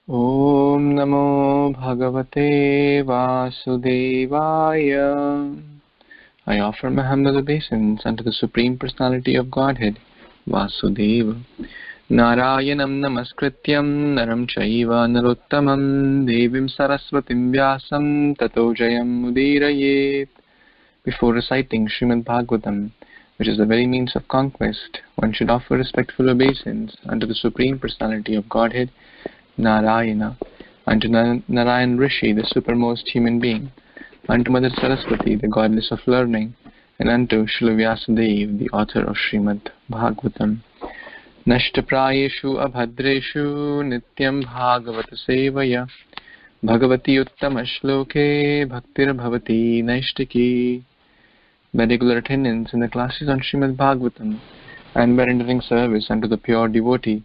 Om Namo Bhagavate Vasudevaya. I offer my humble obeisance unto the Supreme Personality of Godhead, Vasudeva. Narayanam Namaskrityam Naram Chaiva Narottamam Devim Saraswatim Vyasam Tato Jayam Udirayet. Before reciting Srimad Bhagvatam, which is the very means of conquest, one should offer respectful obeisance unto the Supreme Personality of Godhead, Narayana, unto Narayana Rishi, the supermost human being, unto Mother Saraswati, the goddess of learning, and unto Srila Vyasadeva, the author of Srimad Bhagvatam. Nashtaprayeshu abhadreshu nityam bhagavata sevaya bhagavati uttama shloke bhaktir bhavati naishtiki. By regular attendance in the classes on Srimad Bhagvatam and by rendering service unto the pure devotee,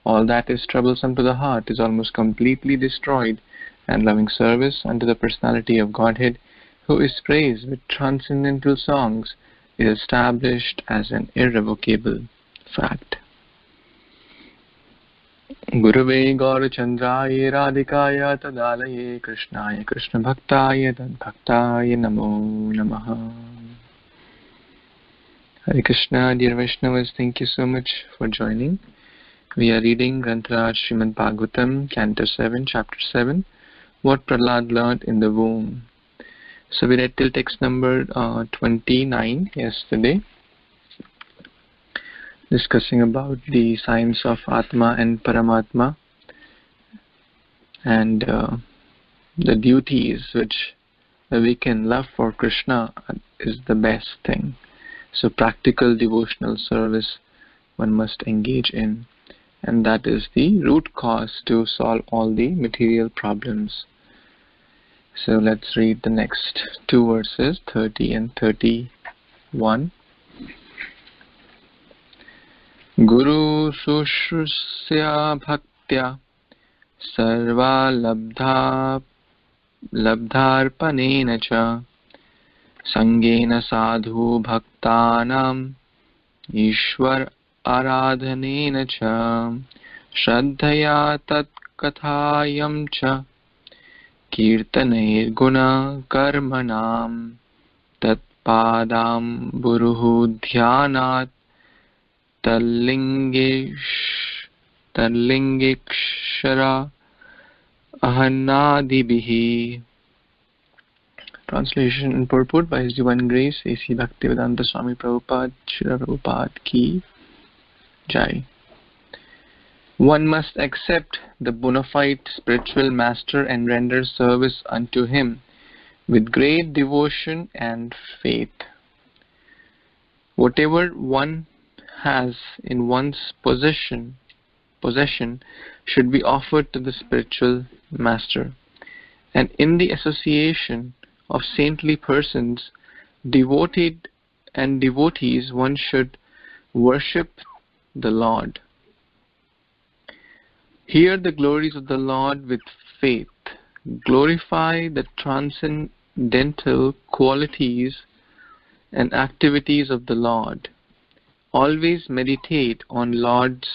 all that is troublesome to the heart is almost completely destroyed, and loving service unto the Personality of Godhead, who is praised with transcendental songs, is established as an irrevocable fact. Gurave Gaurachandraya Radhikaya Tadalaye Krishnaya Krishna Bhaktaya Tadbhaktaya Namo Namaha. Hare Krishna, dear Vaishnavas, thank you so much for joining. We are reading Grantaraj Srimad Bhagavatam, Canto 7, Chapter 7, What Prahlad Learned in the Womb. So we read till text number 29 yesterday, discussing about the science of Atma and Paramatma and the duties which awaken love for Krishna is the best thing. So practical devotional service one must engage in, and that is the root cause to solve all the material problems. So let's read the next two verses, 30 and 31. Guru sushrusya bhaktya sarva labdharpanena cha sangena sadhu bhaktanam ishwar aradhanena cha shraddhaya tat kathayam cha kirtanair guna karmanam tat padam buruhu dhyanat tarlingikshara ahanadibihi. Translation and purport by His Divine Grace A.C. Bhaktivedanta Swami Prabhupada, Srila Prabhupada Ki Jai. One must accept the bona fide spiritual master and render service unto him with great devotion and faith. Whatever one has in one's possession should be offered to the spiritual master, and in the association of saintly persons, devoted and devotees, one should worship the Lord. Hear the glories of the Lord with faith. Glorify the transcendental qualities and activities of the Lord. Always meditate on Lord's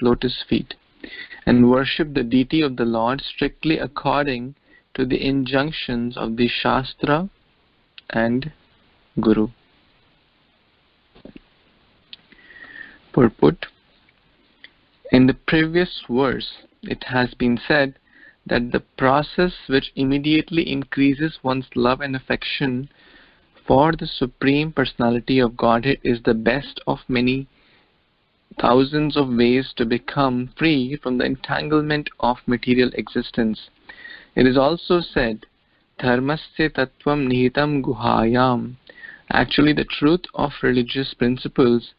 lotus feet, and worship the deity of the Lord strictly according to the injunctions of the Shastra and Guru. Purport. In the previous verse, it has been said that the process which immediately increases one's love and affection for the Supreme Personality of Godhead is the best of many thousands of ways to become free from the entanglement of material existence. It is also said, Dharmasya tattvam nihitam guhayam. Actually, the truth of religious principles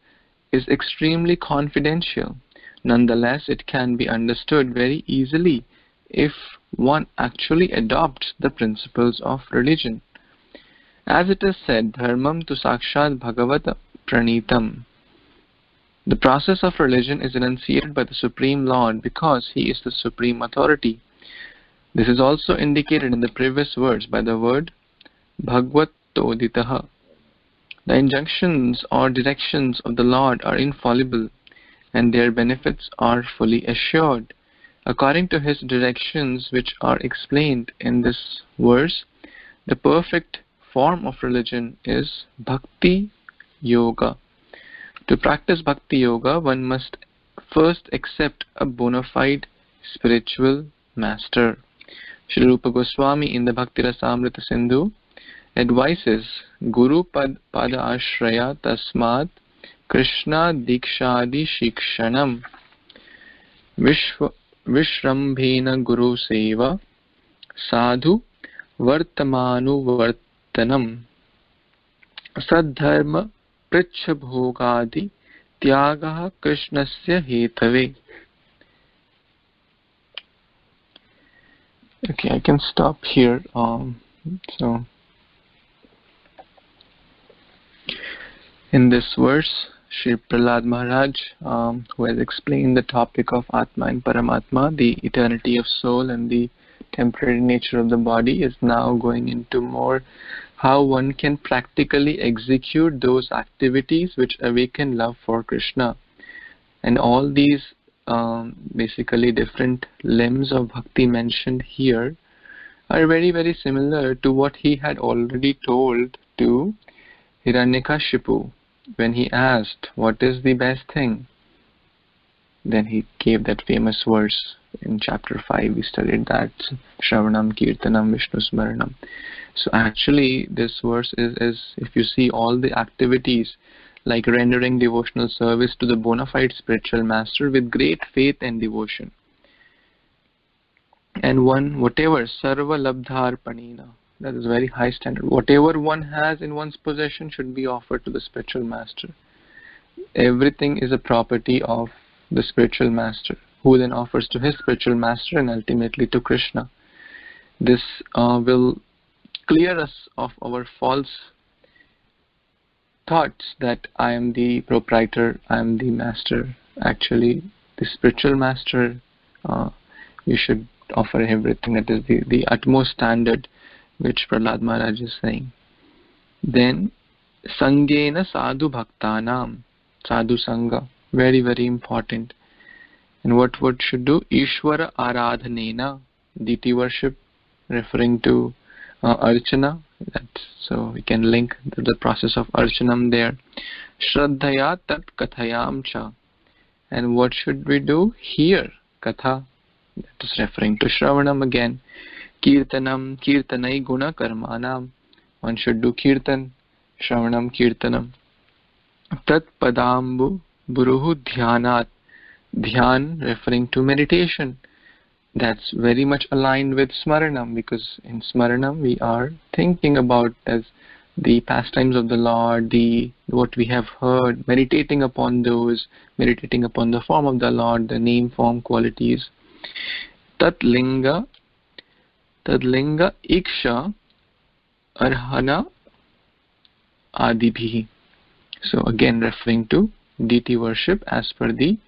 is extremely confidential. Nonetheless, it can be understood very easily if one actually adopts the principles of religion. As it is said, Dharmam tu sakshat bhagavata pranitam. The process of religion is enunciated by the Supreme Lord because He is the Supreme Authority. This is also indicated in the previous verse by the word Bhagvatoditaha. The injunctions or directions of the Lord are infallible, and their benefits are fully assured. According to his directions, which are explained in this verse, the perfect form of religion is bhakti yoga. To practice bhakti yoga, one must first accept a bona fide spiritual master. Sri Rupa Goswami in the Bhakti Rasamrita Sindhu advises Guru Pada Ashraya Tasmat Krishna Dikshadi Shikshanam Vishrambhena Guru Seva Sadhu Vartamanu Vartanam Sadharma Prichabhogadi Tyagaha Krishnasya Hetave. Okay, I can stop here. So, in this verse, Sri Prahlad Maharaj, who has explained the topic of Atma and Paramatma, the eternity of soul and the temporary nature of the body, is now going into more how one can practically execute those activities which awaken love for Krishna. And all these basically different limbs of bhakti mentioned here are very, very similar to what he had already told to Hiranyakashipu when he asked, what is the best thing? Then he gave that famous verse in chapter 5. We studied that, Shravanam, Kirtanam, Vishnu Smaranam. So actually this verse is, if you see all the activities like rendering devotional service to the bona fide spiritual master with great faith and devotion. And whatever, sarva labdhar panina, that is very high standard. Whatever one has in one's possession should be offered to the spiritual master. Everything is a property of the spiritual master, who then offers to his spiritual master and ultimately to Krishna. This will clear us of our false thoughts that I am the proprietor, I am the master. Actually, the spiritual master, you should offer everything. That is the utmost standard which Prahlad Maharaj is saying. Then, Sangena Sadhu Bhaktanam, Sadhu Sangha, very, very important. And what should do? Ishvara Aradhanena, deity worship, referring to Archana. So we can link the process of Archanam there. Shraddhaya Tat Kathayam Cha. And what should we do? Hear Katha. That is referring to Shravanam again. Kirtanam, Kirtanai Guna Karmanam. One should do Kirtan, Shravanam, Kirtanam. Tat Padambu Buruhu Dhyanat. Dhyan referring to meditation. That's very much aligned with Smaranam, because in Smaranam we are thinking about as the pastimes of the Lord, what we have heard, meditating upon those, meditating upon the form of the Lord, the name, form, qualities. Tadlinga Iksha Arhana Adibhi. So again referring to deity worship as per the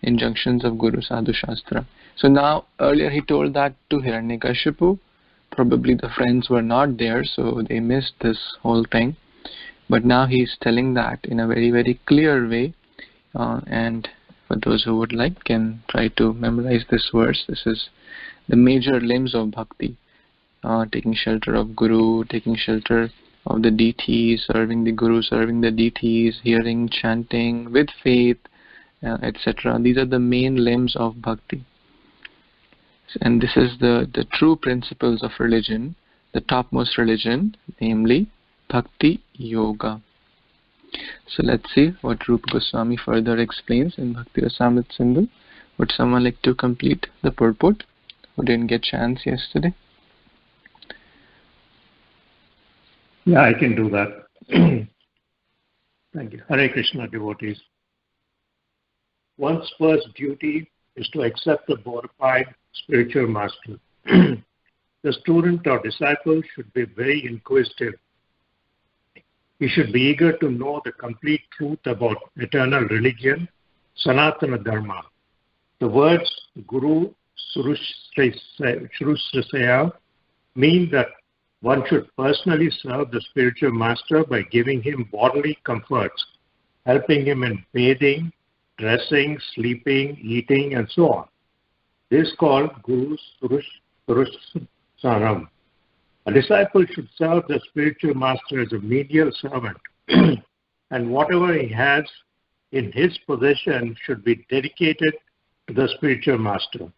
injunctions of Guru Sadhu Shastra. So now earlier he told that to Hiranyakashipu. Probably the friends were not there, so they missed this whole thing. But now he is telling that in a very, very clear way. And for those who would like, can try to memorize this verse. This is the major limbs of bhakti. Taking shelter of Guru, taking shelter of the deities, serving the Guru, serving the deities, hearing, chanting with faith, etc. These are the main limbs of bhakti. And this is the true principles of religion, the topmost religion, namely Bhakti Yoga. So let's see what Rupa Goswami further explains in Bhakti Rasamrita Sindhu. Would someone like to complete the purport who didn't get chance yesterday? Yeah, I can do that. Thank you. Hare Krishna, devotees. One's first duty is to accept a bona fide spiritual master. The student or disciple should be very inquisitive. He should be eager to know the complete truth about eternal religion, Sanatana Dharma. The words Guru Surushrasaya mean that one should personally serve the spiritual master by giving him bodily comforts, helping him in bathing, dressing, sleeping, eating, and so on. This is called Guru Saram. A disciple should serve the spiritual master as a menial servant, and whatever he has in his possession should be dedicated to the spiritual master.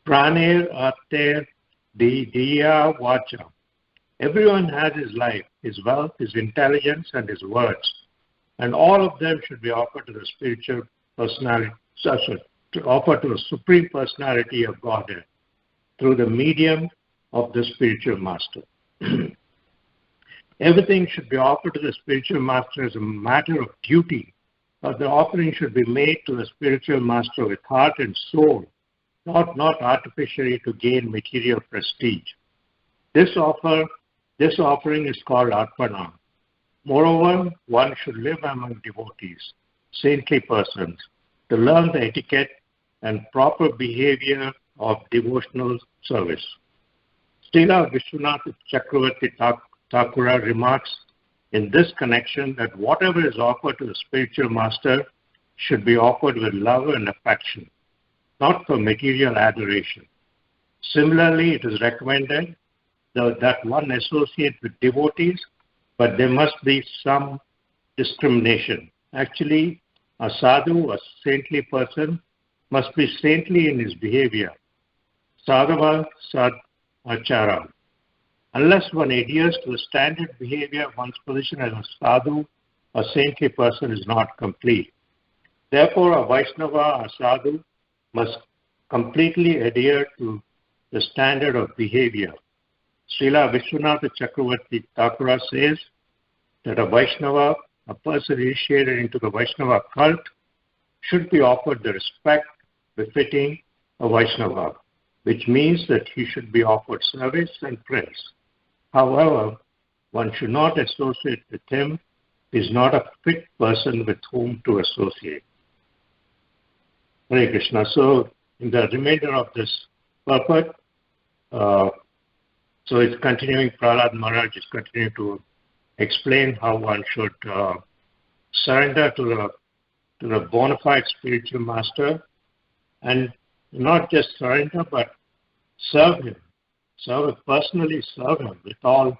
Praner Ater Diya Vacha. Everyone has his life, his wealth, his intelligence, and his words, and all of them should be offered to the spiritual personality, offered to the Supreme Personality of Godhead through the medium of the spiritual master. Everything should be offered to the spiritual master as a matter of duty, but the offering should be made to the spiritual master with heart and soul, not artificially to gain material prestige. This offering is called arpana. Moreover, one should live among devotees, saintly persons, to learn the etiquette and proper behavior of devotional service. Srila Vishwanath Chakravarti Thakura remarks in this connection that whatever is offered to the spiritual master should be offered with love and affection, not for material adoration. Similarly, it is recommended that one associate with devotees, but there must be some discrimination. Actually, a sadhu, a saintly person, must be saintly in his behavior. Sadhava sad achara. Unless one adheres to the standard behavior, one's position as a sadhu, a saintly person, is not complete. Therefore, a Vaishnava, a sadhu, must completely adhere to the standard of behavior. Srila Vishwanath Chakravarti Thakura says that a Vaishnava, a person initiated into the Vaishnava cult, should be offered the respect befitting a Vaishnava, which means that he should be offered service and praise. However, one should not associate with him. He is not a fit person with whom to associate. Hare Krishna. So, in the remainder of this purport, so it's continuing, Prahlad Maharaj is continuing to explain how one should surrender to the bona fide spiritual master, and not just surrender, but serve him. Personally serve him with all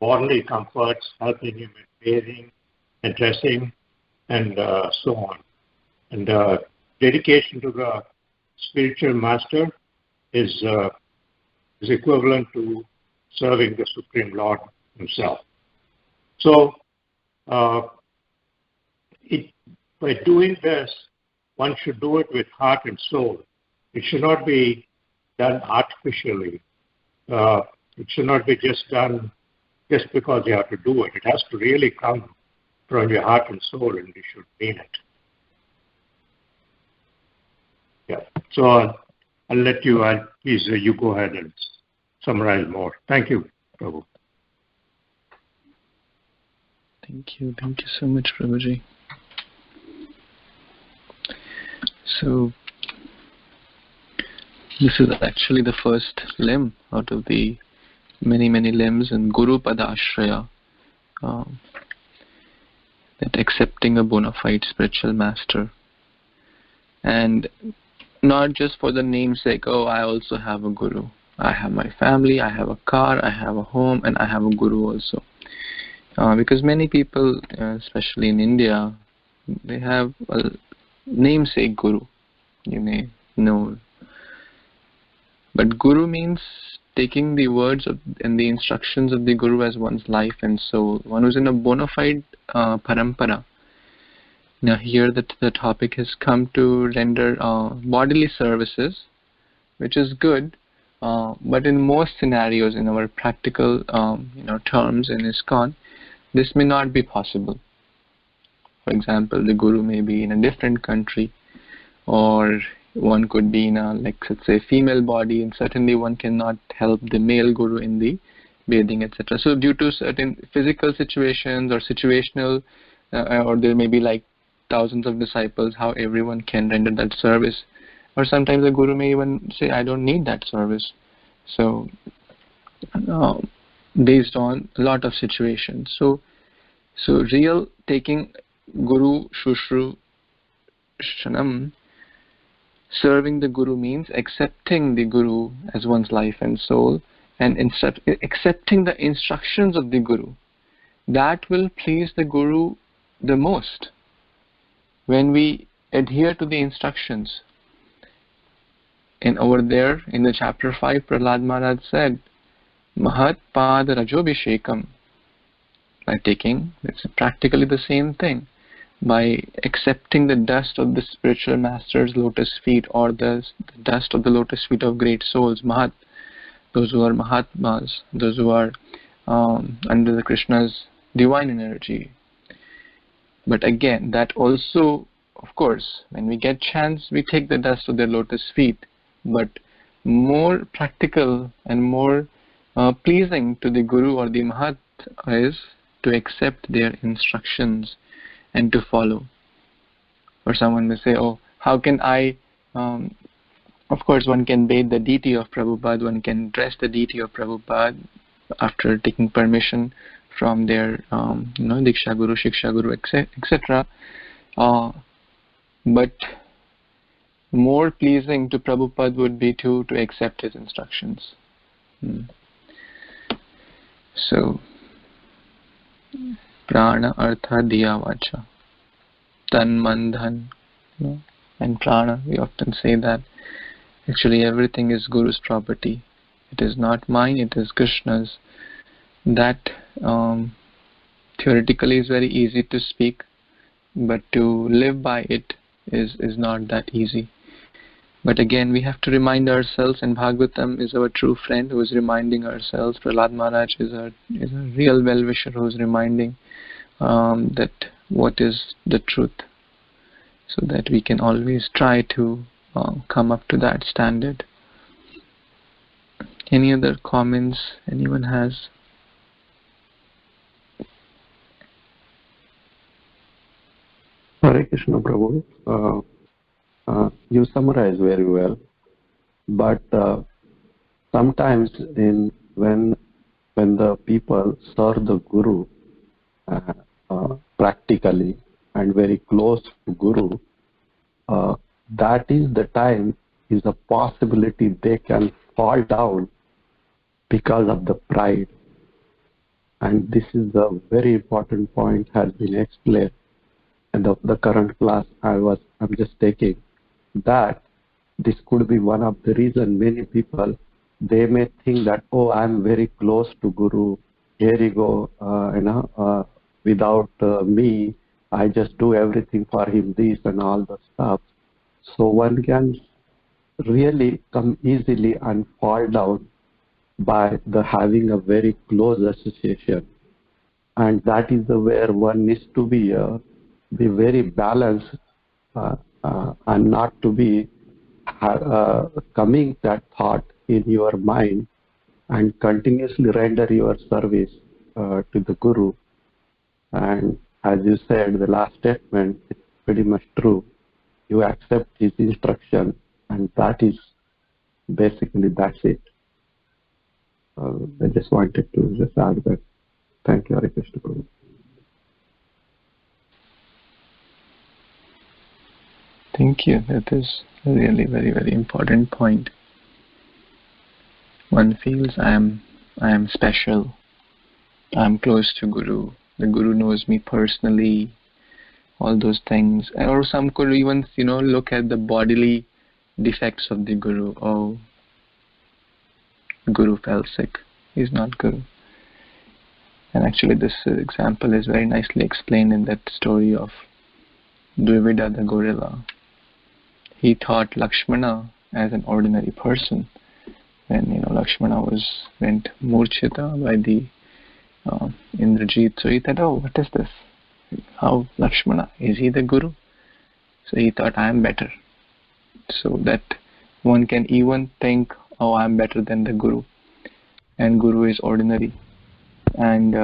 bodily comforts, helping him in bathing and dressing and so on. And dedication to the spiritual master is equivalent to serving the Supreme Lord himself. So, by doing this, one should do it with heart and soul. It should not be done artificially. It should not be just done just because you have to do it. It has to really come from your heart and soul, and you should mean it. Yeah. So I'll let you, please, you go ahead and summarize more. Thank you, Prabhu. Thank you so much, Prabhuji. So, this is actually the first limb out of the many limbs in Guru Padashraya, that accepting a bona fide spiritual master. And not just for the namesake, oh, I also have a guru. I have my family, I have a car, I have a home, and I have a guru also. Because many people, especially in India, they have a namesake guru, you may know. But guru means taking the words and the instructions of the guru as one's life and soul. One who's in a bona fide parampara. Now here the topic has come to render bodily services, which is good, but in most scenarios, in our practical terms in ISKCON, this may not be possible. For example, the guru may be in a different country, or one could be in a, let's say, female body, and certainly one cannot help the male guru in the bathing, etc. So due to certain physical situations or situational, or there may be like thousands of disciples, how everyone can render that service. Or sometimes the guru may even say, I don't need that service. So based on a lot of situations. So real taking guru shushru darshanam. Serving the Guru means accepting the Guru as one's life and soul, and accepting the instructions of the Guru. That will please the Guru the most. When we adhere to the instructions. And over there in the chapter 5, Prahlad Maharaj said, Mahat Pad Rajobhishekam. By taking, it's practically the same thing. By accepting the dust of the spiritual master's lotus feet, or the dust of the lotus feet of great souls, Mahat, those who are Mahatmas, those who are under the Krishna's divine energy. But again, that also, of course, when we get chance, we take the dust of their lotus feet. But more practical and more pleasing to the Guru or the Mahat is to accept their instructions and to follow. Or someone may say, oh, how can I, of course one can bathe the deity of Prabhupada, one can dress the deity of Prabhupada after taking permission from their Diksha Guru, Shiksha Guru, etc. But more pleasing to Prabhupada would be to accept his instructions. So, prana artha diya vacha, tan man dhan, and prana, we often say that actually everything is Guru's property. It is not mine, it is Krishna's. That theoretically is very easy to speak, but to live by it is not that easy. But again, we have to remind ourselves, and Bhagavatam is our true friend who is reminding ourselves. Prahlad Maharaj is a real well-wisher who is reminding that what is the truth, so that we can always try to come up to that standard. Any other comments anyone has? Hare Krishna Prabhu, you summarize very well, but sometimes when the people serve the Guru practically and very close to Guru, that is the time is a possibility they can fall down because of the pride. And this is a very important point, has been explained in the current class I'm just taking, that this could be one of the reasons many people, they may think that, oh, I'm very close to Guru, here you go, without me, I just do everything for him, this and all the stuff. So one can really come easily and fall down by the having a very close association. And that is where one needs to be very balanced and not to be coming that thought in your mind, and continuously render your service to the Guru. And as you said, the last statement is pretty much true. You accept his instruction, and that is basically, that's it. I just wanted to just add that. Thank you, Hare Krishna Prabhu. Thank you. That is a really very, very important point. One feels I am special. I am close to Guru. The Guru knows me personally. All those things. Or some could even, look at the bodily defects of the Guru. Oh, Guru fell sick. He's not Guru. And actually this example is very nicely explained in that story of Dvivida the gorilla. He thought Lakshmana as an ordinary person. When Lakshmana went murchita by the Indrajit, so he thought, oh, what is this? How Lakshmana? Is he the Guru? So he thought, I am better. So that one can even think, oh, I am better than the Guru. And Guru is ordinary. And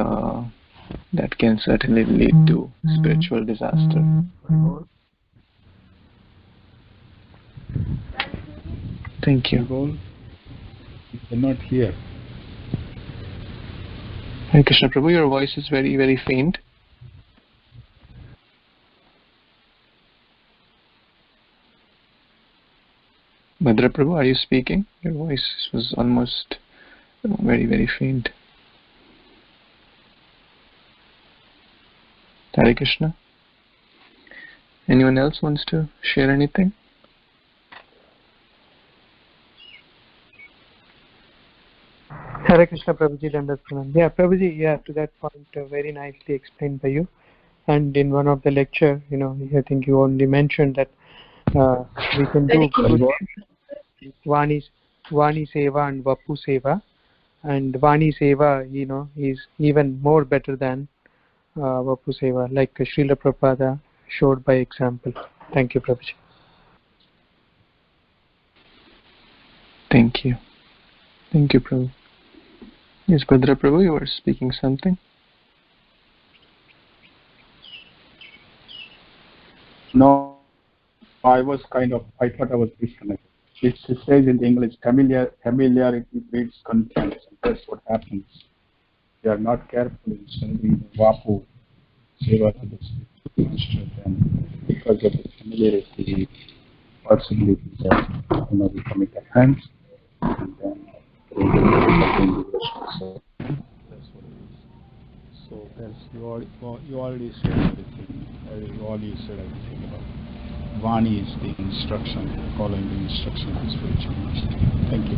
that can certainly lead to spiritual disaster. Thank you. You cannot hear. Hare Krishna Prabhu, your voice is very, very faint. Bhadra Prabhu, are you speaking? Your voice was almost very, very faint. Hare Krishna. Anyone else wants to share anything? Hare Krishna, Prabhuji, Dandath. Yeah, Prabhuji, yeah, to that point, very nicely explained by you. And in one of the lecture, I think you only mentioned that we can do Vani seva and Vapu seva. And Vani seva, is even more better than Vapu seva, like Srila Prabhupada showed by example. Thank you, Prabhuji. Thank you. Thank you, Prabhu. Yes, Bhadra Prabhu, you were speaking something? No, I thought I was disconnected. It says in English, familiarity breeds contempt. That's what happens. They are not careful in serving the Vapu seva to the master, then because of the familiarity, possibilities that we commit offense, and then so that's what it is. So that's you already said everything. All you said everything about Vani is the instruction, following the instruction of the spiritual master. Thank you.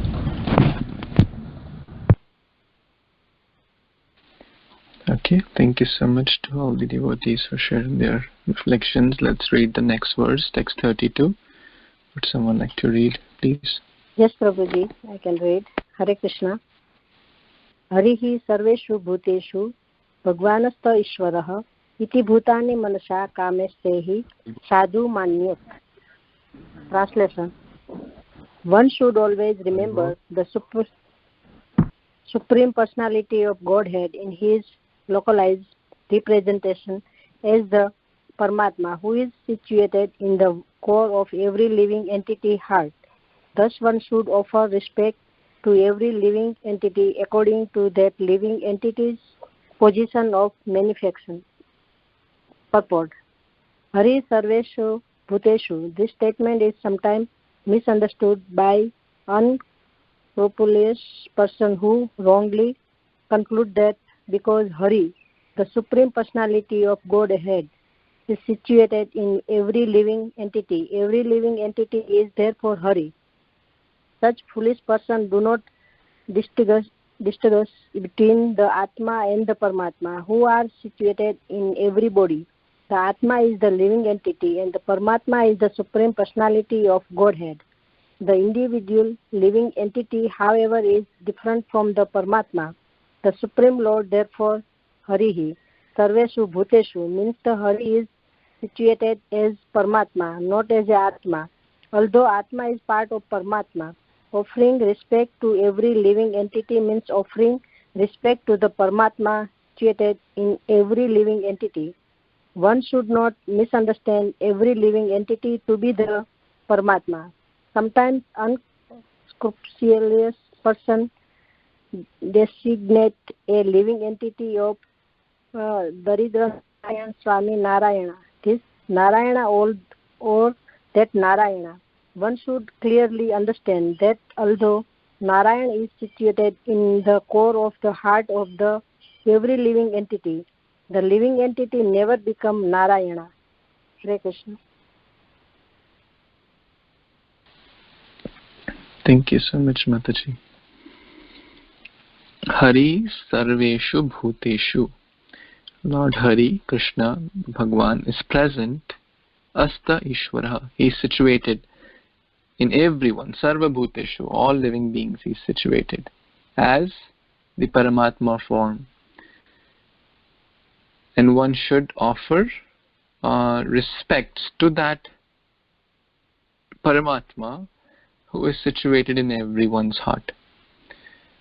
Okay, thank you so much to all the devotees for sharing their reflections. Let's read the next verse, text 32. Would someone like to read, please? Yes, Prabhuji, I can read. Hare Krishna. Harihi sarveshu bhuteshu bhagvanasta ishvaraha iti bhutani manasa kamestehi sadhu manyat. Translation. One should always remember the Supreme Personality of Godhead in his localized representation as the Paramatma, who is situated in the core of every living entity heart. Thus one should offer respect to every living entity according to that living entity's position of manifestation. Purport. Hari sarveshu bhuteshu. This statement is sometimes misunderstood by unscrupulous person who wrongly conclude that because Hari, the Supreme Personality of Godhead, is situated in every living entity is therefore Hari. Such foolish person do not distinguish between the Atma and the Paramatma, who are situated in every body. The Atma is the living entity and the Paramatma is the Supreme Personality of Godhead. The individual living entity, however, is different from the Paramatma. The Supreme Lord, therefore, Harihi, sarvesu bhuteshu, means the Hari is situated as Paramatma, not as Atma. Although Atma is part of Paramatma, offering respect to every living entity means offering respect to the Paramatma situated in every living entity. One should not misunderstand every living entity to be the Paramatma. Sometimes unscrupulous person designate a living entity of Daridra Swami Narayana. This Narayana or that Narayana. One should clearly understand that although Narayana is situated in the core of the heart of the every living entity, the living entity never become Narayana. Hare Krishna. Thank you so much, Mataji. Hari sarveshu bhuteshu. Lord Hari, Krishna, Bhagwan, is present. Asta Ishvara. He is situated in everyone. Sarva bhuteshu. All living beings he is situated as the Paramatma form. And one should offer respects to that Paramatma who is situated in everyone's heart.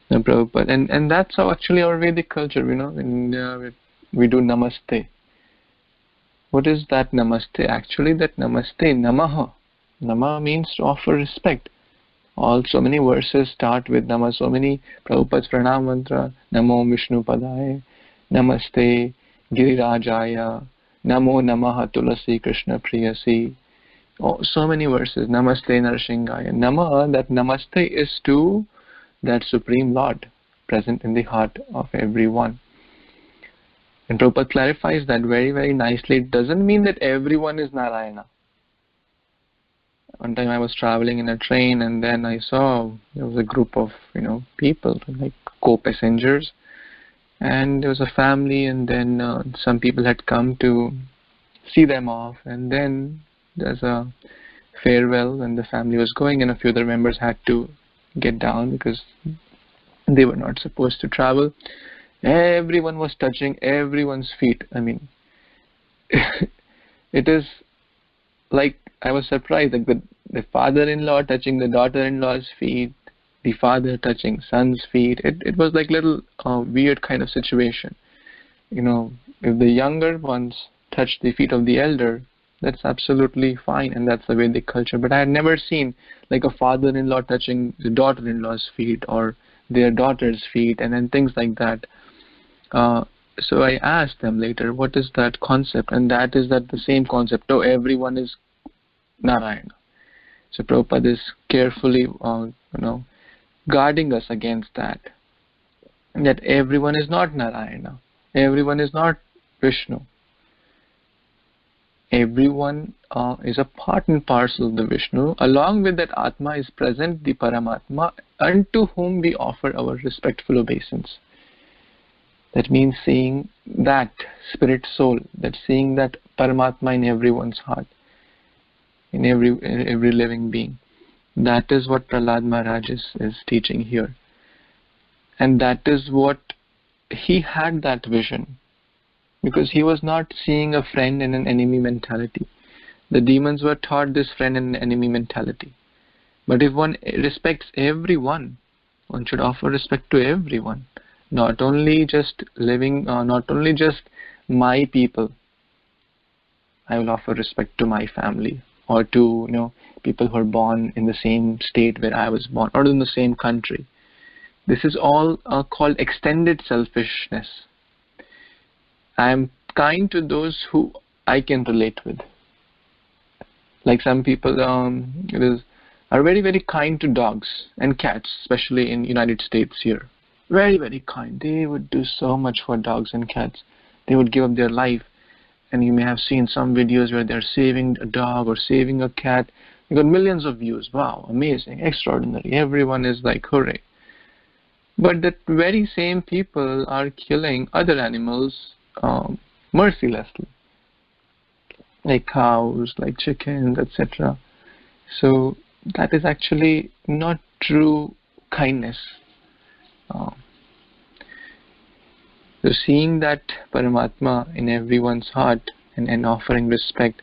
Now, Prabhupada, and that's how actually our Vedic culture, when we do namaste. What is that namaste? Actually, that namaste, namaha. Nama means to offer respect. So many verses start with nama. So many Prabhupada's pranam mantra, namo Vishnu padaya, namaste Girirajaya, namo namaha tulasi Krishna priyasi, Oh, so many verses. Namaste Narashingaya. Nama, that namaste is to that Supreme Lord present in the heart of everyone. And Prabhupada clarifies that very, very nicely. It doesn't mean that everyone is Narayana. One time I was traveling in a train, and then I saw there was a group of people, like co-passengers, and there was a family, and then some people had come to see them off, and then there's a farewell when the family was going, and a few other members had to get down because they were not supposed to travel. Everyone was touching everyone's feet. I mean, it is like, I was surprised, like the father-in-law touching the daughter-in-law's feet, the father touching son's feet. It was like little weird kind of situation. If the younger ones touch the feet of the elder, that's absolutely fine, and that's the Vedic culture. But I had never seen like a father-in-law touching the daughter-in-law's feet or their daughter's feet, and then things like that. So I asked them later, what is that concept? And that is that the same concept. Oh, everyone is Narayana. So Prabhupada is carefully, guarding us against that. And that everyone is not Narayana. Everyone is not Vishnu. Everyone is a part and parcel of the Vishnu. Along with that Atma is present, the Paramatma, unto whom we offer our respectful obeisance. That means seeing that spirit soul, that seeing that Paramatma in everyone's heart, in every living being. That is what Prahlad Maharaj is teaching here. And that is what he had, that vision. Because he was not seeing a friend in an enemy mentality. The demons were taught this friend and enemy mentality. But if one respects everyone, one should offer respect to everyone. Not only just my people. I will offer respect to my family, or to people who are born in the same state where I was born, or in the same country. This is all called extended selfishness. I am kind to those who I can relate with. Like some people are very, very kind to dogs and cats, especially in United States here. Very, very kind. They would do so much for dogs and cats. They would give up their life. And you may have seen some videos where they're saving a dog or saving a cat. You got millions of views. Wow, amazing, extraordinary. Everyone is like, hooray. But that very same people are killing other animals mercilessly. Like cows, like chickens, etc. So that is actually not true kindness. So seeing that Paramatma in everyone's heart and offering respect,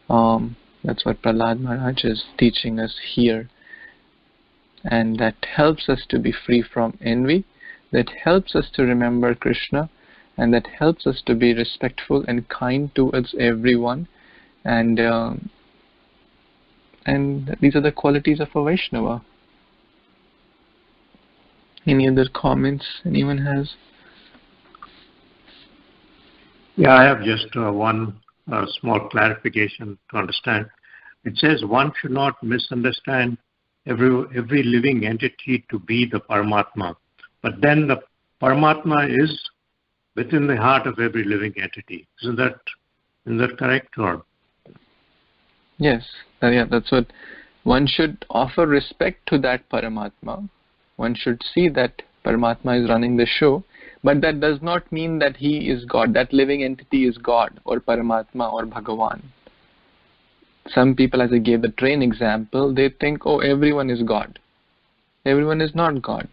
that's what Prahlad Maharaj is teaching us here. And that helps us to be free from envy, that helps us to remember Krishna, and that helps us to be respectful and kind towards everyone. And these are the qualities of a Vaishnava. Any other comments anyone has? Yeah, I have just one small clarification to understand. It says one should not misunderstand every living entity to be the Paramatma. But then the Paramatma is within the heart of every living entity. Isn't that correct? Or? Yes, that's what one should offer respect to, that Paramatma. One should see that Paramatma is running the show, but that does not mean that he is God, that living entity is God or Paramatma or Bhagavan. Some people, as I gave the train example, they think, oh, everyone is God. Everyone is not God.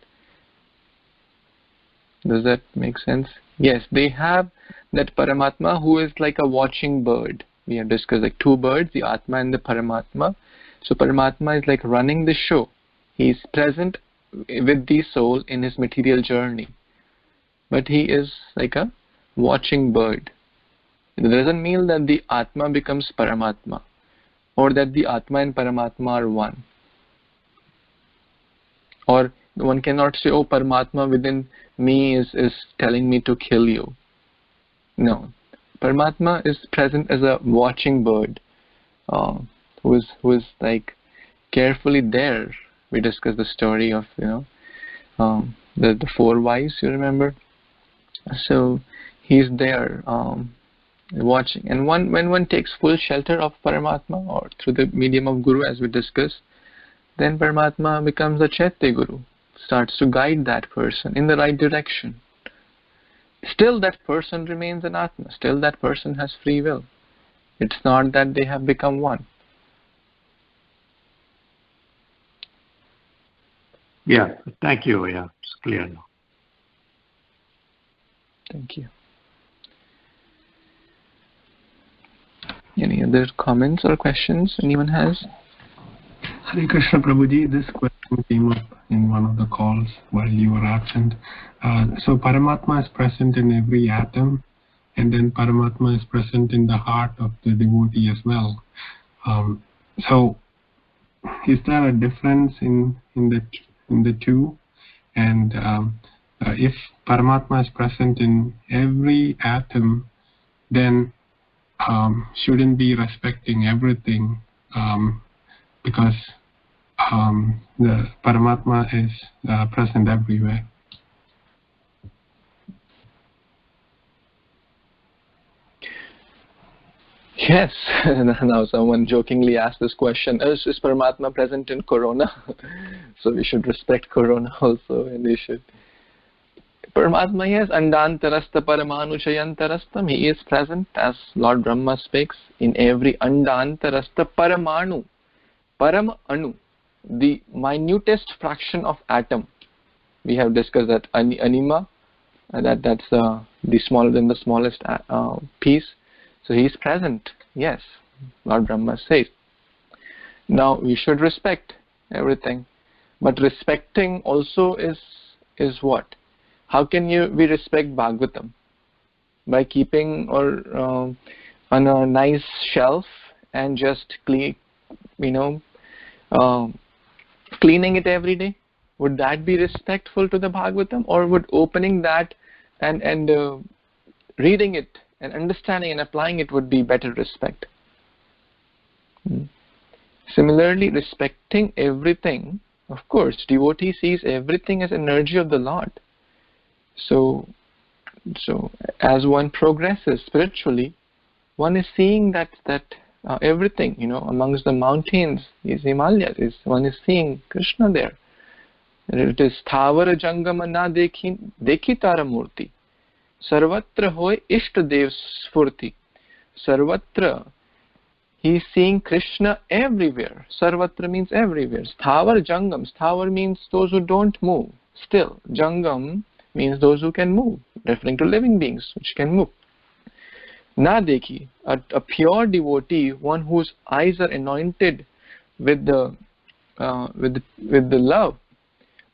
Does that make sense? Yes, they have that Paramatma who is like a watching bird. We have discussed like two birds, the Atma and the Paramatma. So Paramatma is like running the show. He is present with the soul in his material journey. But he is like a watching bird. It doesn't mean that the Atma becomes Paramatma, or that the Atma and Paramatma are one. Or one cannot say, oh, Paramatma within me is telling me to kill you. No. Paramatma is present as a watching bird, who is like carefully there. We discussed the story of the four wives, you remember? So he's there watching, and when one takes full shelter of Paramatma or through the medium of Guru, as we discussed, then Paramatma becomes a Chaitya Guru, starts to guide that person in the right direction. Still that person remains an Atma, still that person has free will. It's not that they have become one. Yeah, thank you. Yeah, it's clear now. Thank you. Any other comments or questions anyone has? Hare Krishna Prabhuji, this question came up in one of the calls while you were absent. So Paramatma is present in every atom, and then Paramatma is present in the heart of the devotee as well. So is there a difference in the two? And if Paramatma is present in every atom, then shouldn't be respecting everything, because the Paramatma is present everywhere. Yes. Now someone jokingly asked this question, is Paramatma present in Corona? So we should respect Corona also, and we should. Paramatma, yes, andantarasta paramanu chayantarastam, he is present, as Lord Brahma speaks, in every andantarasta paramanu, param anu, the minutest fraction of atom. We have discussed that anima, that's the smaller than the smallest piece. So he is present, yes, Lord Brahma says. Now we should respect everything, but respecting also is what? How can we respect Bhagavatam? By keeping or on a nice shelf and just cleaning it every day? Would that be respectful to the Bhagavatam, or would opening that and reading it and understanding and applying it would be better respect? Similarly, respecting everything, of course, devotee sees everything as energy of the Lord. So as one progresses spiritually, one is seeing that everything, amongst the mountains, is Himalayas, one is seeing Krishna there. It is Thavara Jangama na dekhi tara murti. Sarvatra hoy ishtadev sfurti. Sarvatra, he is seeing Krishna everywhere. Sarvatra means everywhere. Sthavar Jangam. Sthavar means those who don't move. Still, Jangam means those who can move, referring to living beings which can move. Na dekhi, a pure devotee, one whose eyes are anointed with the love.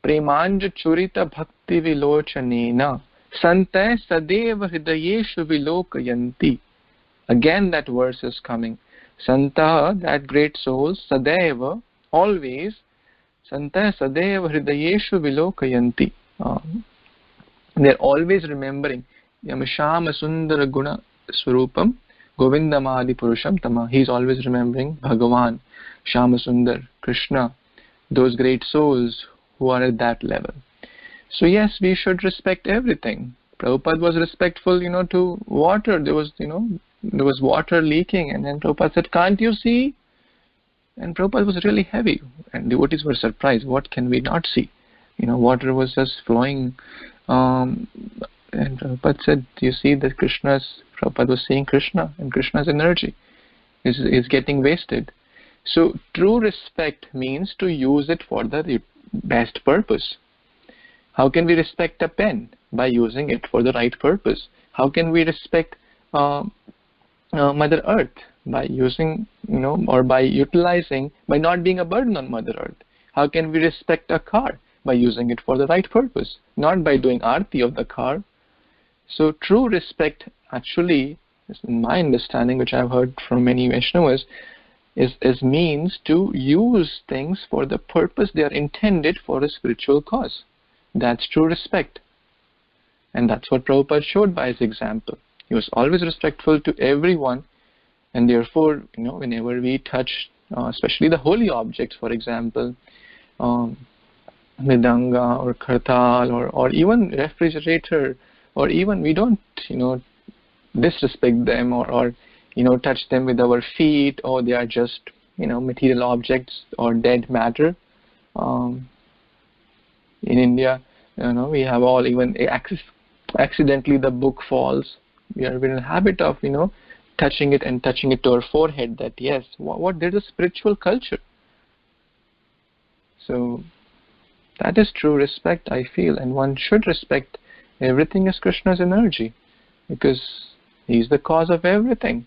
Premanja churita bhakti vilochanena santay sadeva hridayeshu vilokayanti. Again that verse is coming. Santa, that great souls, sadeva, always, santay sadeva hridayeshu vilokayanti. They're always remembering Yamashama Sundara Guna Swarupam Govindamadi Purusham Tama. He's always remembering Bhagavan, Shama Sundar, Krishna, those great souls who are at that level. So yes, we should respect everything. Prabhupada was respectful, to water. There was water leaking, and then Prabhupada said, "Can't you see?" And Prabhupada was really heavy, and devotees were surprised. What can we not see? Water was just flowing. And Prabhupada said, "You see that Prabhupada was seeing Krishna, and Krishna's energy is getting wasted." So true respect means to use it for the best purpose. How can we respect a pen? By using it for the right purpose. How can we respect Mother Earth? By using, or by utilizing, by not being a burden on Mother Earth. How can we respect a car? By using it for the right purpose, not by doing arti of the car. So true respect, actually, in my understanding, which I've heard from many Vaishnavas, is means to use things for the purpose they are intended for a spiritual cause. That's true respect. And that's what Prabhupada showed by his example. He was always respectful to everyone, and therefore, whenever we touch especially the holy objects, for example, mridanga or kartal or even refrigerator, or even we don't, disrespect them or touch them with our feet, or they are just, material objects or dead matter. In India, we have all, even accidentally the book falls. We are in a habit of, touching it to our forehead, that yes, there's a spiritual culture. So that is true respect, I feel, and one should respect everything as Krishna's energy, because he's the cause of everything.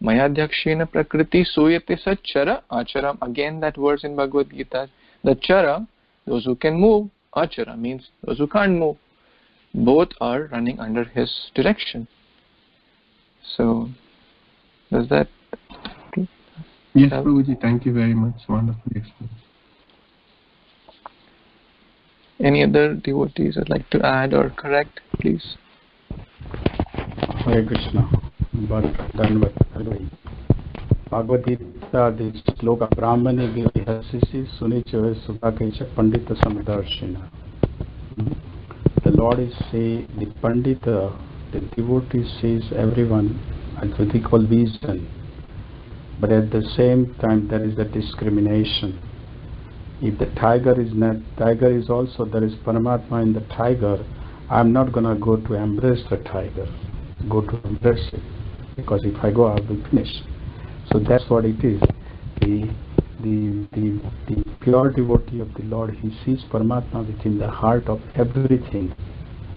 Mayadhyakshena prakriti suyate chara acharam. Again, that verse in Bhagavad Gita. The chara, those who can move. Achara means those who can't move. Both are running under his direction. So, does that? Yes, Prabhuji, thank you very much. Wonderful explanation. Any other devotees would like to add or correct, please? Hare Krishna. Bhagavad Gita, the sloka Brahmani Gihasisi Sunichava Subhakaisha Pandita Samadarshina. The Lord is saying, the Pandita, the devotee says everyone as with equal vision, but at the same time there is a discrimination. If the tiger is not, tiger is also, there is Paramatma in the tiger, I'm not going to go to embrace the tiger, go to embrace it, because if I go I will finish. So that's what it is. The pure devotee of the Lord, he sees Paramatma within the heart of everything.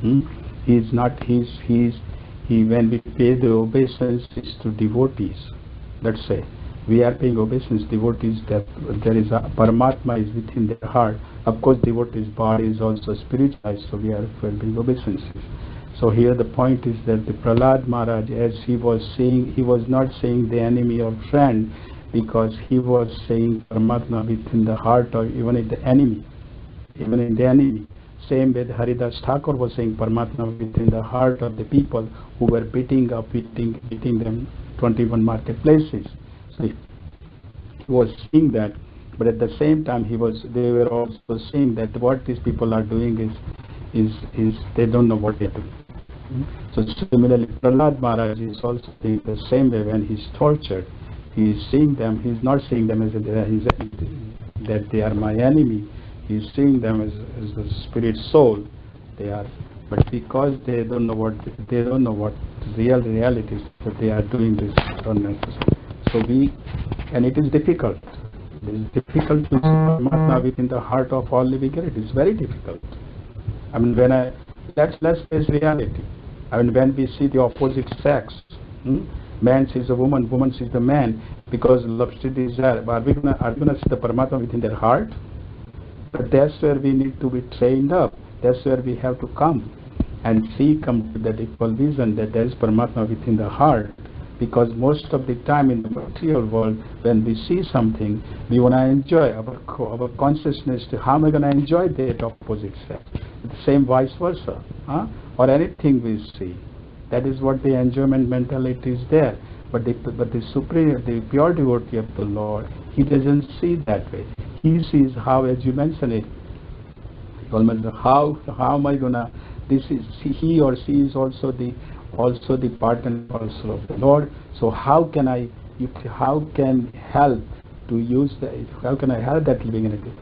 He is not, when we pay the obeisances to devotees, let's say, we are paying obeisance devotees, that there is a Paramatma is within their heart. Of course, devotee's body is also spiritualized, so we are paying obeisances. So here the point is that the Prahlad Maharaj, as he was saying, he was not saying the enemy or friend, because he was saying Paramatma within the heart or even in the enemy. Even in the enemy. Same way Haridas Thakur was saying Paramatma within the heart of the people who were beating them 21 marketplaces. So he was saying that, but at the same time they were also saying that what these people are doing is they don't know what they are doing. So similarly, Prahlad Maharaj is also saying the same way when he's tortured. He is seeing them. He's not seeing them as that they are my enemy. He's seeing them as the spirit soul. They are, but because they don't know what real reality is, that they are doing this unnecessary. So and it is difficult. It is difficult to see Paramatma within the heart of all living creatures. It is very difficult. I mean, let's face reality. I mean, when we see the opposite sex, man sees a woman, woman sees the man, because love, desire. Are we gonna see the Paramatma within their heart? But that's where we need to be trained up. That's where we have to come to that equal vision that there is Paramatma within the heart. Because most of the time in the material world, when we see something, we want to enjoy our consciousness. How am I going to enjoy that opposite sex? The same vice versa, or anything we see. That is what the enjoyment mentality is there. But the supreme, the pure devotee of the Lord, he doesn't see that way. He sees how, as you mentioned it, how am I gonna? This is he or she is also the part and parcel of the Lord. So how can I help that living entity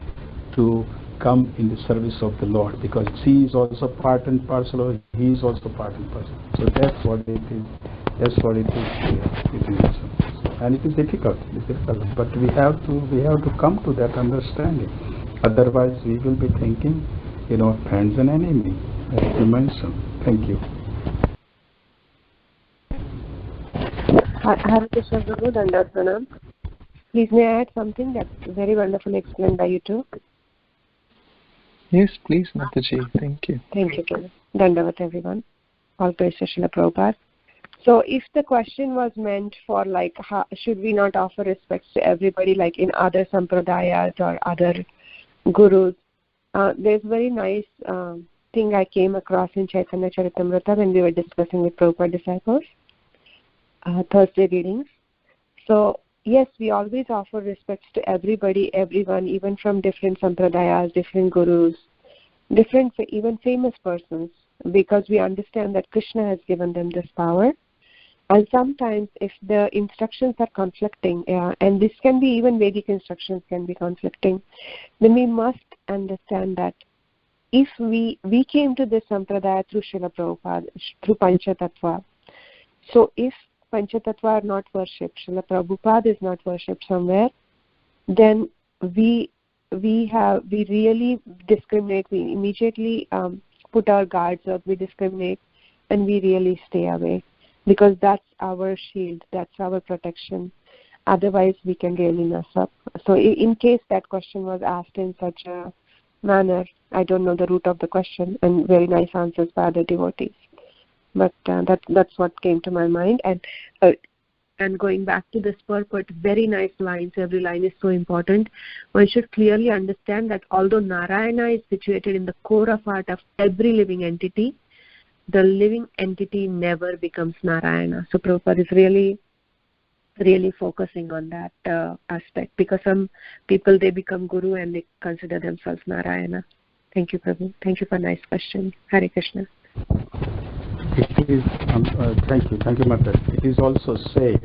to come in the service of the Lord? Because she is also part and parcel of, he is also part and parcel. So that's what it is. That's what it is. And it is difficult. But we have to come to that understanding. Otherwise, we will be thinking, friends and enemy, as you mentioned. Thank you. Hare Krishna Prabhu, Dandavat Pranam. Please may I add something that's very wonderfully explained by you too? Yes, please, Mataji. Thank you. Thank you, Prabhu. Dandavat everyone. All praise to Srila Prabhupada. So if the question was meant for should we not offer respects to everybody like in other sampradayas or other gurus, there's a very nice thing I came across in Chaitanya Charitamrita when we were discussing with Prabhupada disciples, Thursday readings. So yes, we always offer respects to everybody, everyone, even from different sampradayas, different gurus, different, even famous persons, because we understand that Krishna has given them this power. And sometimes if the instructions are conflicting, and this can be even Vedic instructions can be conflicting, then we must understand that if we came to this sampradaya through Srila Prabhupada, through Panchatatva, so if Panchatatva are not worshipped, Srila Prabhupada is not worshipped somewhere, then we really discriminate. We immediately put our guards up, we discriminate, and we really stay away, because that's our shield, that's our protection. Otherwise, we can really mess up. So in case that question was asked in such a manner, I don't know the root of the question, and very nice answers by other devotees. But that's what came to my mind. And going back to this purport, very nice lines. Every line is so important. One should clearly understand that although Narayana is situated in the core of heart of every living entity, the living entity never becomes Narayana. So Prabhupada is really, really focusing on that aspect, because some people, they become Guru and they consider themselves Narayana. Thank you, Prabhu. Thank you for a nice question. Hare Krishna. It is, thank you, Mother. It is also said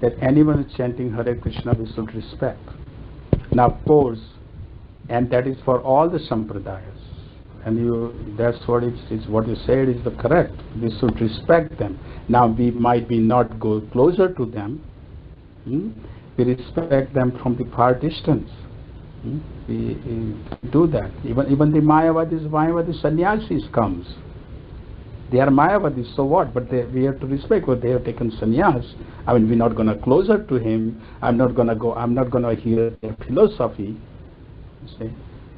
that anyone chanting Hare Krishna we should respect. Now, of course, and that is for all the sampradayas. And that's what what you said is the correct. We should respect them. Now, we might be not go closer to them. We respect them from the far distance. We do that. Even the Mayavadis sannyasis comes. They are Mayavadis, so what? But we have to respect what they have taken sannyas. I mean, we're not going to closer to him. I'm not going to hear their philosophy. You see?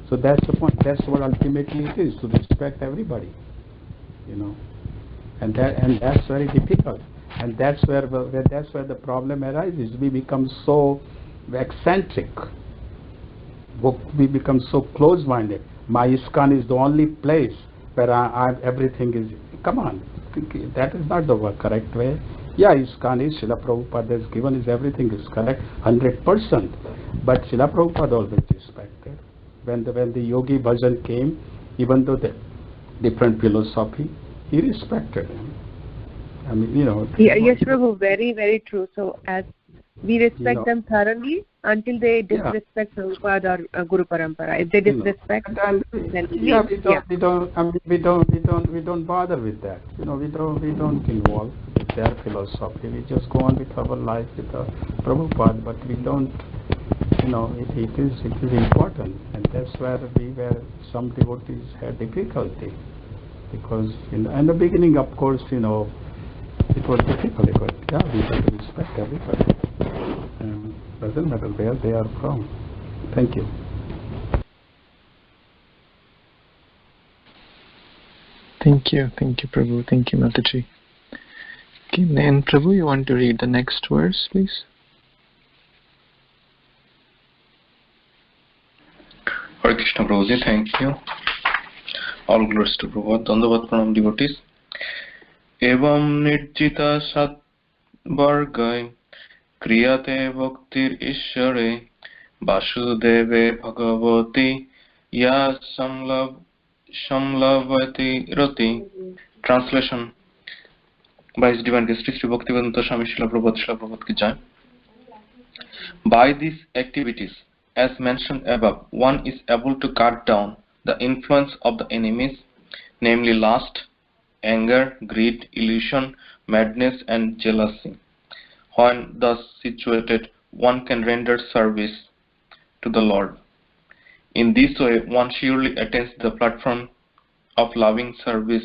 So that's the point. That's what ultimately it is, to respect everybody. And that's very difficult. And that's where the problem arises. We become so eccentric. We become so close-minded. My ISKCON is the only place where everything is. Come on, that is not the correct way. Yeah, ISKCON is Srila Prabhupada has given is everything is correct, 100%. But Srila Prabhupada always respected. When the Yogi Bhajan came, even though the different philosophy, he respected him. I mean, Yes, Prabhu, very, very true. So as we respect them thoroughly until they disrespect Prabhupada or Guru Parampara. If they disrespect, then we don't bother with that. We don't involve with their philosophy. We just go on with our life with Prabhupada, but we don't. It is important, and that's where some devotees had difficulty, because in the beginning, of course, it was difficult, but we have to respect everybody. Doesn't matter where they are from. Thank you. Thank you, Prabhu. Thank you, Mataji. Okay, and Prabhu, you want to read the next verse, please? Hare Krishna, Prabhuji, thank you. All glories to Prabhupada. Dandavat pranam, devotees. Evam nirjita sat vargai kriyate bhaktir ishare vasudeve bhagavati ya samlavati rati. Translation by His Divine Grace Sri Bhaktivedanta Swami Srila Prabhupada ki jai. By these activities, as mentioned above, one is able to cut down the influence of the enemies, namely lust, anger, greed, illusion, madness, and jealousy. When thus situated, one can render service to the Lord. In this way, one surely attains the platform of loving service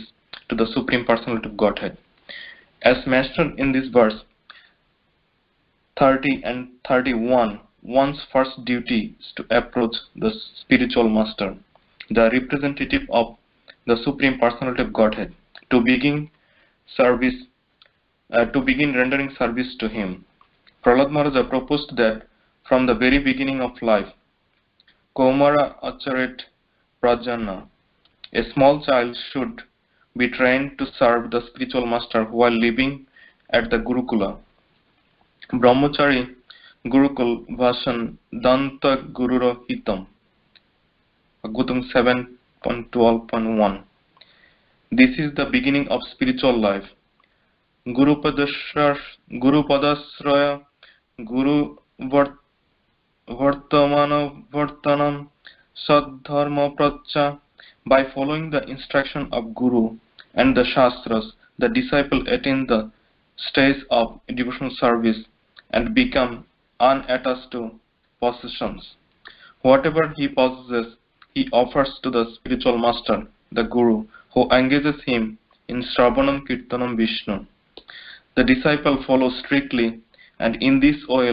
to the Supreme Personality of Godhead. As mentioned in this verse 30 and 31, one's first duty is to approach the spiritual master, the representative of the Supreme Personality of Godhead, to begin rendering service to him. Prahlad Maharaja proposed that from the very beginning of life, Kaumara Acharet Prajana, a small child should be trained to serve the spiritual master while living at the Gurukula. Brahmachari Gurukul Vashan Danta Gururohitam. Bhagavatam 7.12.1. This is the beginning of spiritual life. Guru Padasraya Guru Vartamana Vartanam Sadharma Pracha. By following the instruction of Guru and the Shastras, the disciple attains the stage of devotional service and become unattached to possessions. Whatever he possesses, he offers to the spiritual master, the Guru, who engages him in Shravanam Kirtanam Vishnu. The disciple follows strictly and in this way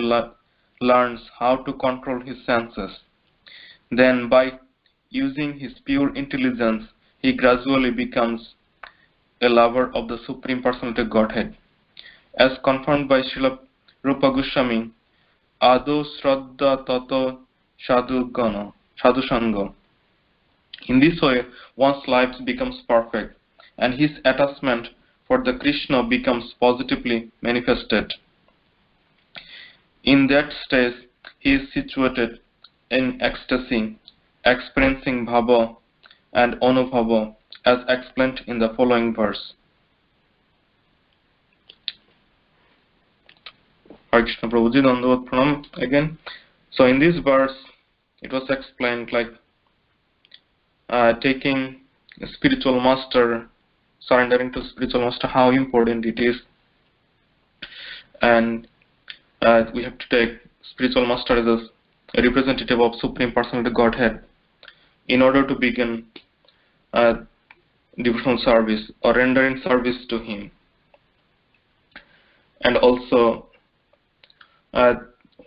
learns how to control his senses. Then, by using his pure intelligence, he gradually becomes a lover of the Supreme Personality of Godhead. As confirmed by Srila Rupa Goswami, Ado Shraddha Tato Sadhu Sangha. In this way, one's life becomes perfect, and his attachment for the Krishna becomes positively manifested. In that stage, he is situated in ecstasy, experiencing bhava and anubhava, as explained in the following verse. Hare Krishna Prabhuji, Dandavat Pranam again. So in this verse, it was explained like taking a spiritual master, surrendering to spiritual master, how important it is. And we have to take spiritual master as a representative of Supreme Personality Godhead in order to begin devotional service or rendering service to him. And also,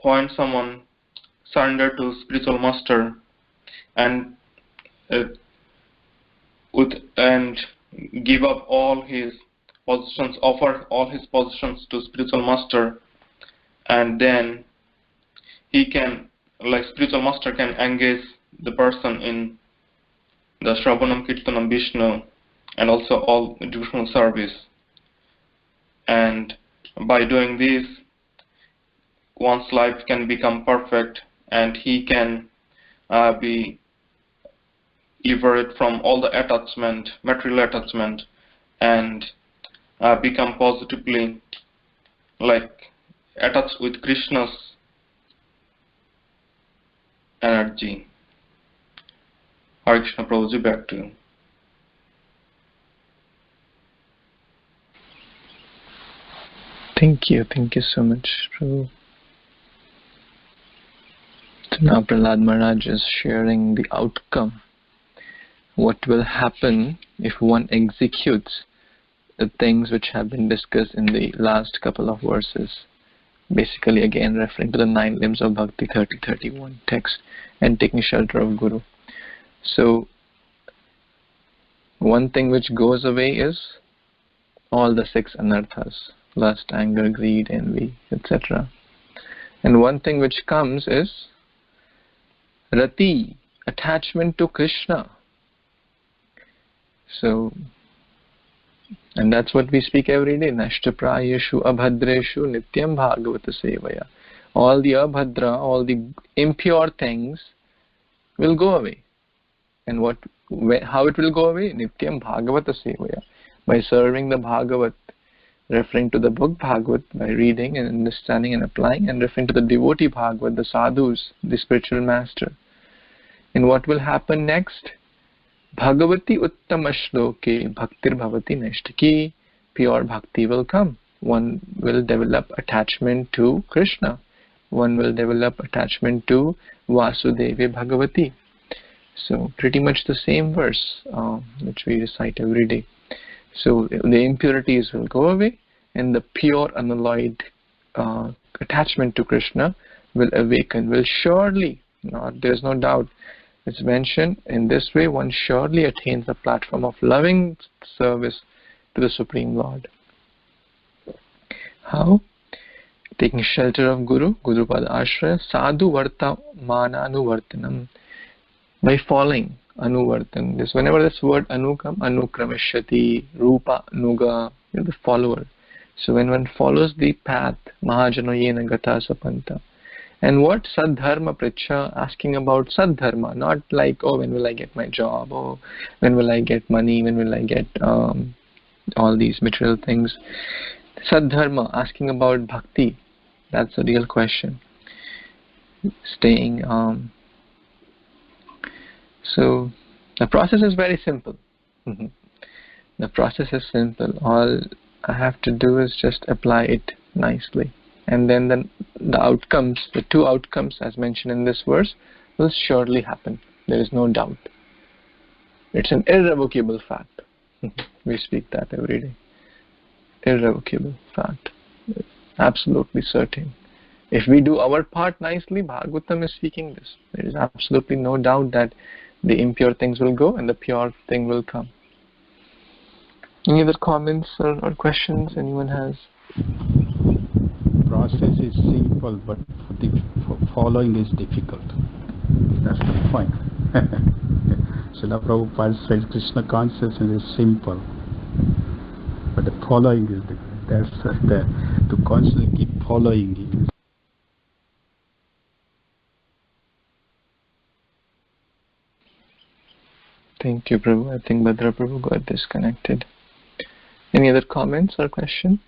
when someone surrender to spiritual master and give up all his possessions, offer all his possessions to spiritual master, and then he can, like spiritual master can engage the person in the Shravanam Kirtanam Vishnu and also all devotional service. And by doing this, one's life can become perfect and he can be liberated from all the attachment, material attachment, and become positively like attached with Krishna's energy. Hare Krishna Prabhuji, back to you. Thank you so much, Prabhu. So now Prahlad Maharaj is sharing the outcome. What will happen if one executes the things which have been discussed in the last couple of verses. Basically, again, referring to the 9 limbs of Bhakti 30-31 text and taking shelter of Guru. So, one thing which goes away is all the 6 anarthas: lust, anger, greed, envy, etc. And one thing which comes is rati, attachment to Krishna. So, and that's what we speak every day. Nashtaprayeshu abhadreshu nityam bhagavata sevaya. All the abhadra, all the impure things will go away. And how it will go away? Nityam bhagavata sevaya. By serving the Bhagavat, referring to the book Bhagavat, by reading and understanding and applying, and referring to the devotee Bhagavat, the sadhus, the spiritual master. And what will happen next? Bhagavati uttama shloke bhaktir bhavati neshtaki. Pure bhakti will come. One will develop attachment to Krishna. One will develop attachment to Vasudeve Bhagavati. So pretty much the same verse which we recite every day. So the impurities will go away and the pure unalloyed attachment to Krishna will awaken, will surely, there's no doubt, it's mentioned in this way, one surely attains the platform of loving service to the Supreme Lord. How? Taking shelter of Guru, Guru Pada Ashraya, Sadhu Varta Mana Anuvartanam. By following, Anuvartan. This, whenever this word Anu comes, Anukramishati, Rupa, Nuga, you're the follower. So when one follows the path, Mahajano Yena Gata Sapanta, And what sadharma pricha? Asking about sadharma, not like, oh, when will I get my job, or when will I get money, when will I get all these material things. Sadharma, asking about bhakti, that's the real question. Staying so the process is very simple. The process is simple. All I have to do is just apply it nicely, and then the outcomes, the two outcomes as mentioned in this verse, will surely happen. There is no doubt. It's an irrevocable fact. We speak that every day. Irrevocable fact. Absolutely certain. If we do our part nicely, Bhagavatam is speaking this. There is absolutely no doubt that the impure things will go and the pure thing will come. Any other comments or questions anyone has? Process is simple, but for following is difficult. That's the point. Srila Prabhupada says Krishna consciousness is simple, but the following is difficult. That's to constantly keep following it. Thank you, Prabhu. I think Bhadra Prabhu got disconnected. Any other comments or question?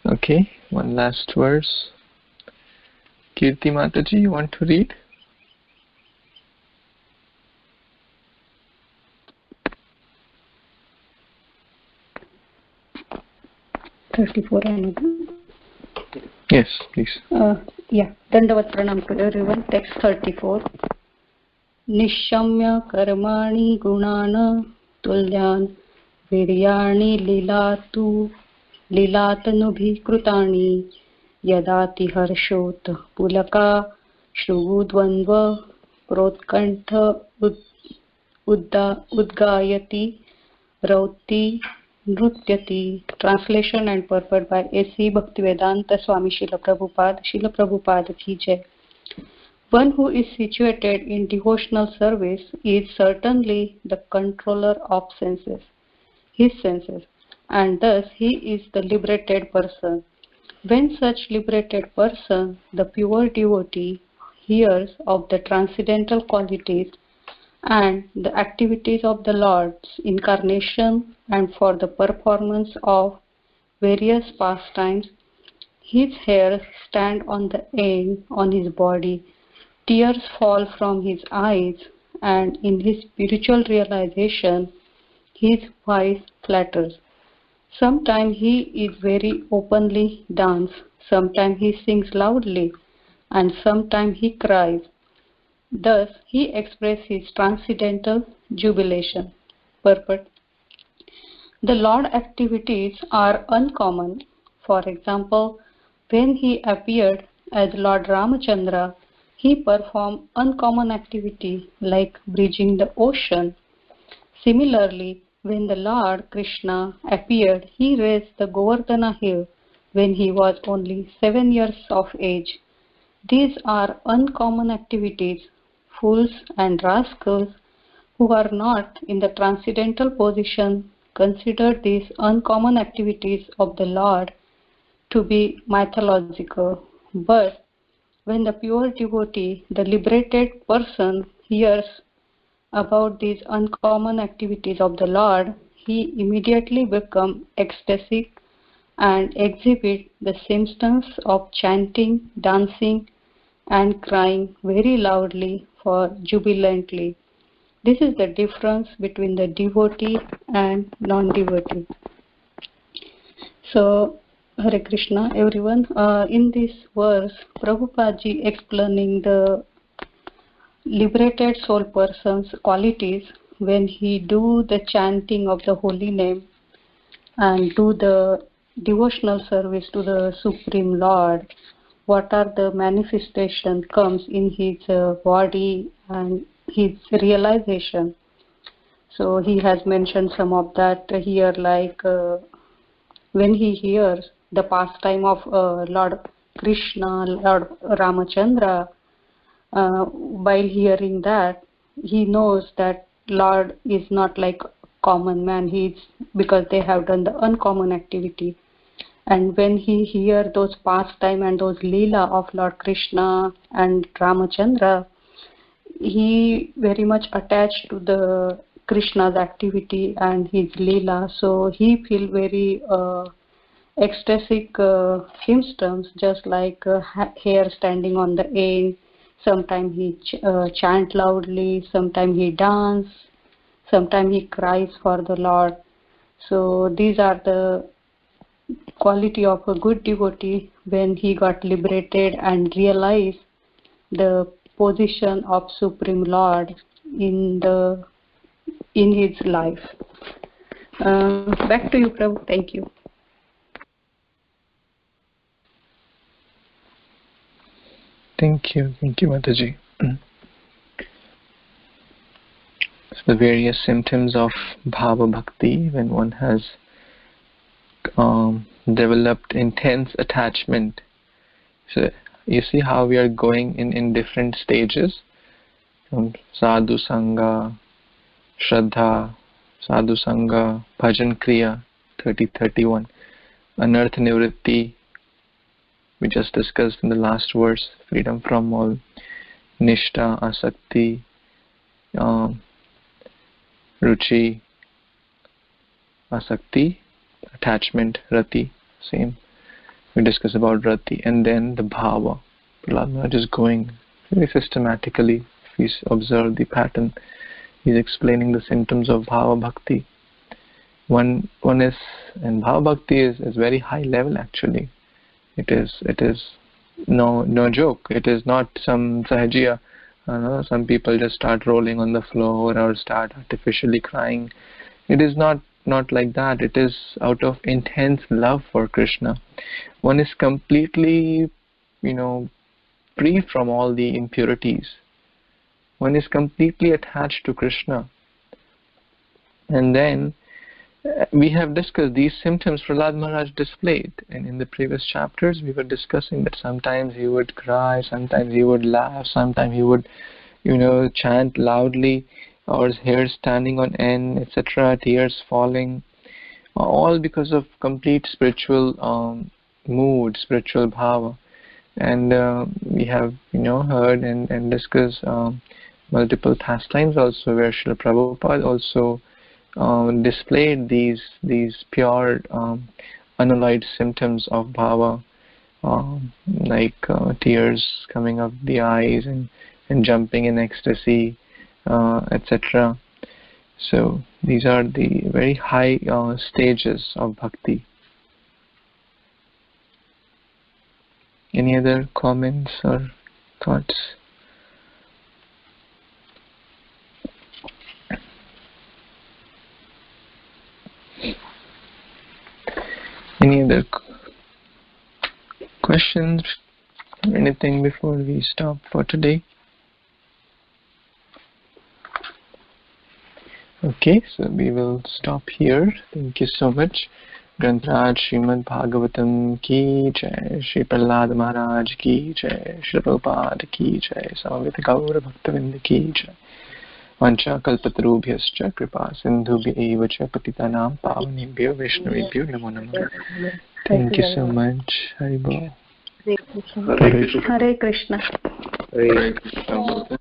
Okay, one last verse. Kirti Mataji, you want to read? Yes, please. Dandavat pranam to everyone. Text 34. Nishamya karmani gunana tulyan viryani lilatanubhi krutani yadati harshot pulaka shrugudvanva krotkantha udgayati rauti Nrutyati. Translation and purport by A.C. Bhaktivedanta Swami Srila Prabhupada Ki Jai. One who is situated in devotional service is certainly the controller of his senses, and thus he is the liberated person. When such liberated person, the pure devotee, hears of the transcendental qualities and the activities of the Lord's incarnation and for the performance of various pastimes, his hairs stand on the end on his body, tears fall from his eyes, and in his spiritual realization, his voice flatters. Sometimes he is very openly dance, sometimes he sings loudly, and sometimes he cries. Thus, he expresses his transcendental jubilation. Purport. The Lord activities are uncommon. For example, when he appeared as Lord Ramachandra, he performed uncommon activity like bridging the ocean. Similarly, when the Lord Krishna appeared, he raised the Govardhana hill when he was only 7 years of age. These are uncommon activities. Fools and rascals who are not in the transcendental position consider these uncommon activities of the Lord to be mythological. But when the pure devotee, the liberated person, hears about these uncommon activities of the Lord, he immediately becomes ecstatic and exhibits the symptoms of chanting, dancing, and crying very loudly for jubilantly. This is the difference between the devotee and non-devotee. So, Hare Krishna, everyone. In this verse, Prabhupada ji explaining the liberated soul person's qualities when he do the chanting of the holy name and do the devotional service to the Supreme Lord. What are the manifestation comes in his body and his realization. So he has mentioned some of that here, like when he hears the pastime of Lord Krishna, Lord Ramachandra, while hearing that, he knows that Lord is not like common man. Because they have done the uncommon activity. And when he hear those pastime and those leela of Lord Krishna and Ramachandra, he very much attached to the Krishna's activity and his leela, so he feel very ecstatic symptoms, just like hair standing on the end. Sometimes he chant loudly, sometimes he dance, sometimes he cries for the Lord. So these are the quality of a good devotee when he got liberated and realized the position of Supreme Lord in his life. Back to you, Prabhu. Thank you. Thank you, Mataji. So the various symptoms of bhava bhakti, when one has developed intense attachment. So you see how we are going in different stages, from sadhu sangha, shraddha, sadhu sangha, bhajan kriya, 30-31, anartha nivritti, we just discussed in the last verse, freedom from all, nishta, asakti, ruchi, asakti, attachment, rati, same. We discuss about rati, and then the bhava. Prahlad Maharaj is going very systematically. If we observe the pattern, he's explaining the symptoms of bhava bhakti. One is, and bhava bhakti is very high level actually. It is no joke. It is not some sahajiya. Some people just start rolling on the floor or start artificially crying. It is not like that. It is out of intense love for Krishna. One is completely, free from all the impurities. One is completely attached to Krishna. And then we have discussed these symptoms Prahlad Maharaj displayed, and in the previous chapters we were discussing that sometimes he would cry, sometimes he would laugh, sometimes he would chant loudly, or his hair standing on end, etc., tears falling, all because of complete spiritual mood, spiritual bhava. And we have heard and discussed multiple pastimes also, where Srila Prabhupada also displayed these pure unalloyed symptoms of bhava, like tears coming up the eyes and jumping in ecstasy, etc. So these are the very high stages of bhakti. Any other comments or thoughts? Any other questions or anything before we stop for today? Okay, so we will stop here. Thank you so much. Grantraj Srimad Bhagavatam ki jai, Shri Prahlad Maharaj ki jai, Shri Prabhupada ki jai, Samavita Gaura Bhaktavinda ki jai. Vancha kalpatarubhyascha kripa sindhubhya eva cha patitanam pavanebhyo vaishnavebhyo namo namaha. Thank you so much. Hari Bol. Hare Krishna. Hare Krishna.